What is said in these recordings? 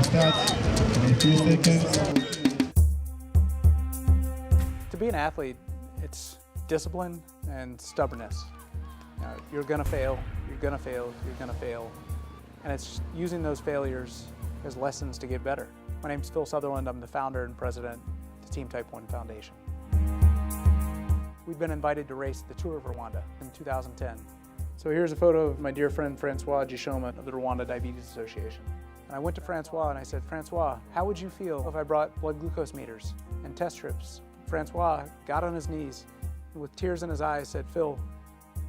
start in a few seconds. To be an athlete, it's discipline and stubbornness. You're gonna fail, you're gonna fail, you're gonna fail. And it's using those failures as lessons to get better. My name's Phil Sutherland. I'm the founder and president of the Team Type 1 Foundation. We've been invited to race the Tour of Rwanda in 2010. So here's a photo of my dear friend Francois Gishoma of the Rwanda Diabetes Association. And I went to Francois and I said, Francois, how would you feel if I brought blood glucose meters and test strips? Francois got on his knees and with tears in his eyes said, Phil,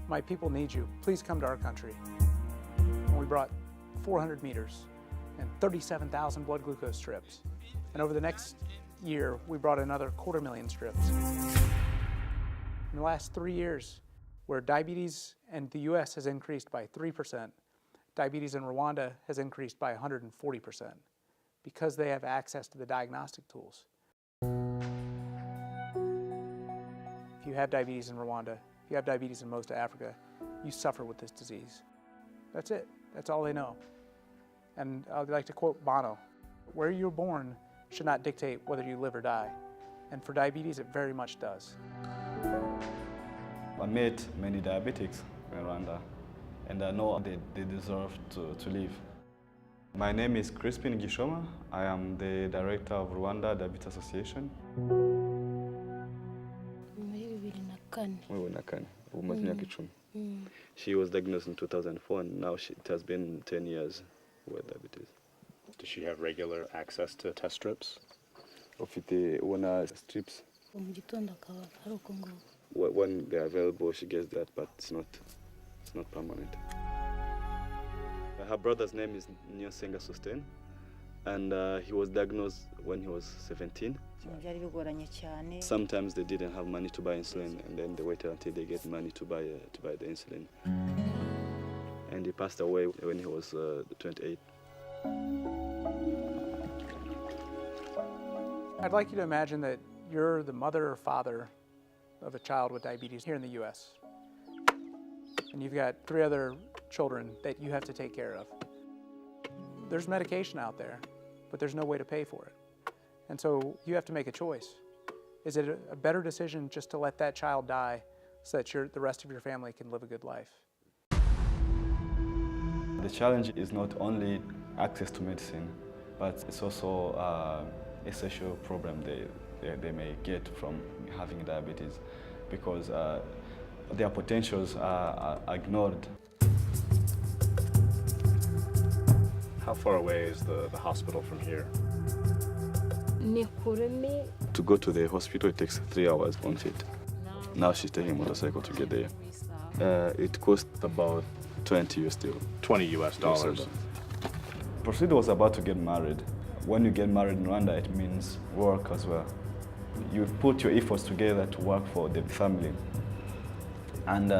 my people need you. Please come to our country. And we brought 400 meters and 37,000 blood glucose strips. And over the next year, we brought another 250,000 strips. In the last 3 years, where diabetes in the US has increased by 3%, diabetes in Rwanda has increased by 140% because they have access to the diagnostic tools. If you have diabetes in Rwanda, if you have diabetes in most of Africa, you suffer with this disease. That's it. That's all they know. And I'd like to quote Bono, where you're born should not dictate whether you live or die. And for diabetes, it very much does. I met many diabetics in Rwanda, and I know they deserve to live. My name is Crispin Gishoma. I am the director of Rwanda Diabetes Association. She was diagnosed in 2004, and now it has been 10 years with diabetes. Does she have regular access to test strips? Strips. When they're available, she gets that, but it's not permanent. Her brother's name is Nyosenga Sustain, and he was diagnosed when he was 17. Sometimes they didn't have money to buy insulin, and then they waited until they get money to buy the insulin. And he passed away when he was 28. I'd like you to imagine that you're the mother or father of a child with diabetes here in the US. And you've got 3 other children that you have to take care of. There's medication out there, but there's no way to pay for it. And so you have to make a choice. Is it a better decision just to let that child die so that the rest of your family can live a good life? The challenge is not only access to medicine, but it's also a social problem they may get from having diabetes, because their potentials are ignored. How far away is the hospital from here? To go to the hospital, it takes 3 hours on feet. Now she's taking a motorcycle to get there. It costs about 20 US still. 20 US dollars. Procedure was about to get married. When you get married in Rwanda, it means work as well. You put your efforts together to work for the family. And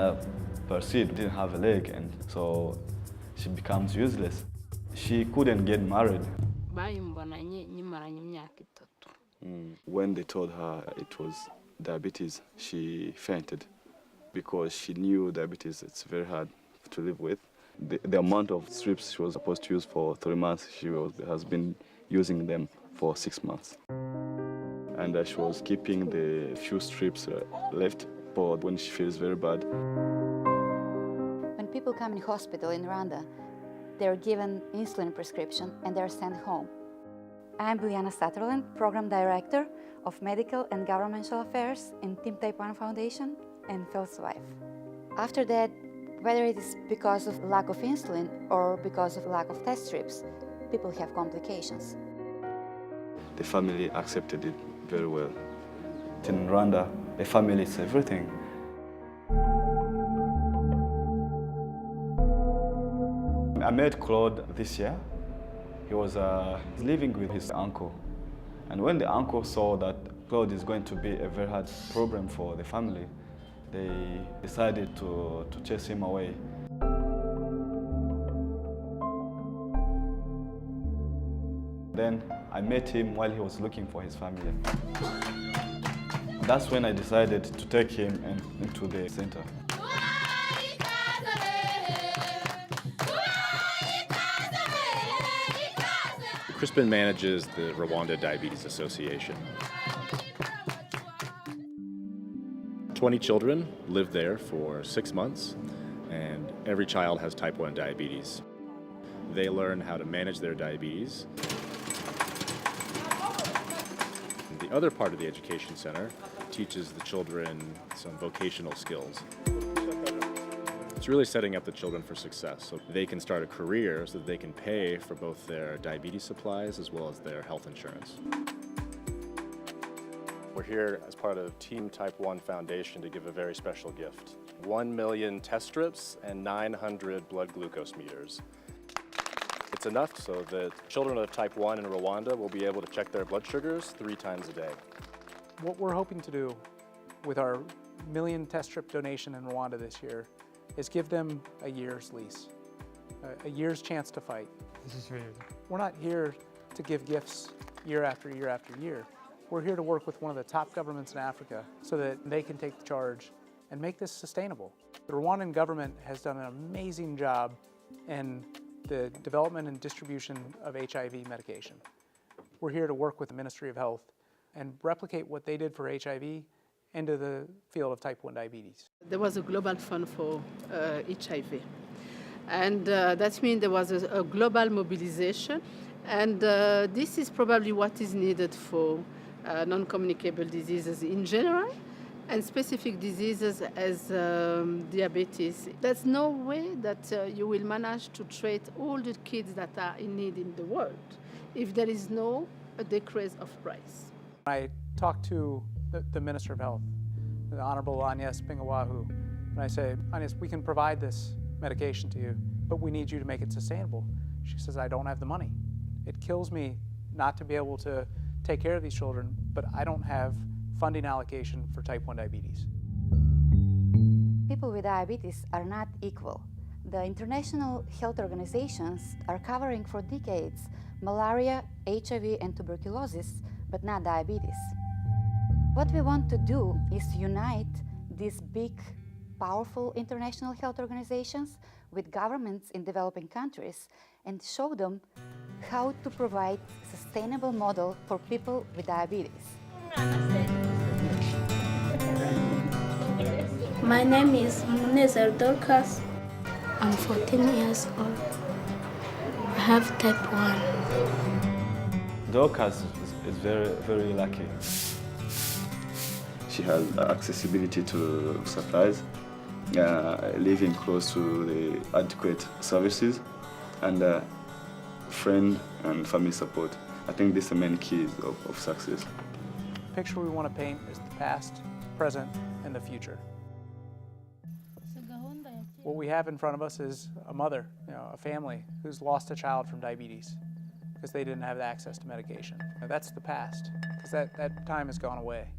Perseid didn't have a leg, and so she becomes useless. She couldn't get married. When they told her it was diabetes, she fainted because she knew diabetes, it's very hard to live with. The amount of strips she was supposed to use for 3 months, has been using them for 6 months. And she was keeping the few strips left for when she feels very bad. When people come in hospital in Rwanda, they're given insulin prescription and they're sent home. I'm Brianna Sutherland, Program Director of Medical and Governmental Affairs in Team Type 1 Foundation and Phil's wife. After that, whether it is because of lack of insulin or because of lack of test strips, people have complications. The family accepted it very well. In Rwanda, a family is everything. I met Claude this year. He was living with his uncle. And when the uncle saw that Claude is going to be a very hard problem for the family, they decided to chase him away. Then I met him while he was looking for his family. That's when I decided to take him into the center. Crispin manages the Rwanda Diabetes Association. 20 children live there for 6 months, and every child has type 1 diabetes. They learn how to manage their diabetes. The other part of the education center teaches the children some vocational skills. It's really setting up the children for success so they can start a career so that they can pay for both their diabetes supplies as well as their health insurance. We're here as part of Team Type 1 Foundation to give a very special gift. 1 million test strips and 900 blood glucose meters. It's enough so that children of type 1 in Rwanda will be able to check their blood sugars 3 times a day. What we're hoping to do with our million test strip donation in Rwanda this year is give them a year's lease, a year's chance to fight. This is weird. We're not here to give gifts year after year after year. We're here to work with one of the top governments in Africa so that they can take the charge and make this sustainable. The Rwandan government has done an amazing job in the development and distribution of HIV medication. We're here to work with the Ministry of Health and replicate what they did for HIV into the field of type 1 diabetes. There was a global fund for HIV. And that means there was a global mobilization. And this is probably what is needed for non-communicable diseases in general and specific diseases as diabetes. There's no way that you will manage to treat all the kids that are in need in the world if there is no decrease of price. I talked to the Minister of Health, the Honorable Agnes Bingawahu, and I say, Agnes, we can provide this medication to you, but we need you to make it sustainable. She says, I don't have the money. It kills me not to be able to take care of these children, but I don't have funding allocation for type 1 diabetes. People with diabetes are not equal. The international health organizations are covering for decades malaria, HIV, and tuberculosis, but not diabetes. What we want to do is unite these big, powerful international health organizations with governments in developing countries and show them how to provide a sustainable model for people with diabetes. My name is Munezar Dorcas. I'm 14 years old. I have type 1. Dorcas is very, very lucky. She has accessibility to supplies, living close to the adequate services, and friend and family support. I think these are the main keys of success. The picture we want to paint is the past, present, and the future. What we have in front of us is a mother, a family who's lost a child from diabetes because they didn't have access to medication. Now, that's the past, because that time has gone away.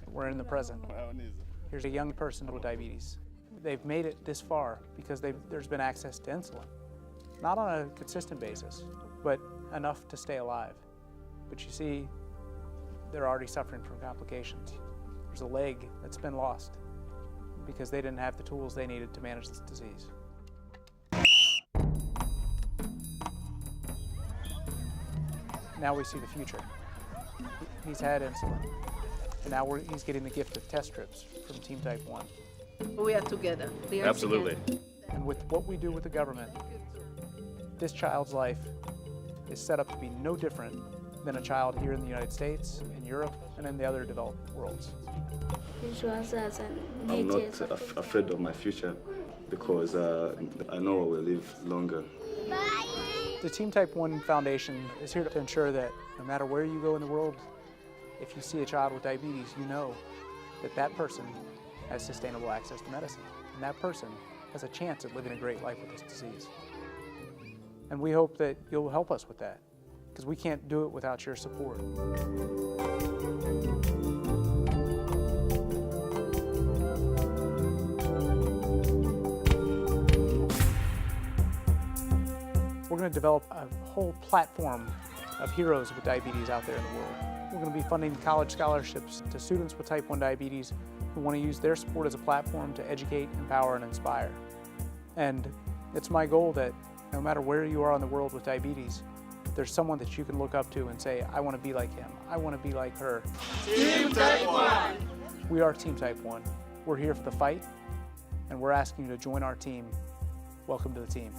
We're in the present. Here's a young person with diabetes. They've made it this far because there's been access to insulin. Not on a consistent basis, but enough to stay alive. But you see, they're already suffering from complications. There's a leg that's been lost because they didn't have the tools they needed to manage this disease. Now we see the future. He's had insulin, and now he's getting the gift of test strips from Team Type 1. We are together. We are Absolutely. together. And with what we do with the government, this child's life is set up to be no different than a child here in the United States, in Europe, and in the other developed worlds. I'm not afraid of my future because I know I will live longer. The Team Type 1 Foundation is here to ensure that no matter where you go in the world, if you see a child with diabetes, you know that that person has sustainable access to medicine, and that person has a chance at living a great life with this disease. And we hope that you'll help us with that, because we can't do it without your support. We're going to develop a whole platform of heroes with diabetes out there in the world. We're going to be funding college scholarships to students with type 1 diabetes who want to use their sport as a platform to educate, empower, and inspire. And it's my goal that no matter where you are in the world with diabetes, there's someone that you can look up to and say, I want to be like him, I want to be like her. Team Type 1! We are Team Type 1. We're here for the fight, and we're asking you to join our team. Welcome to the team.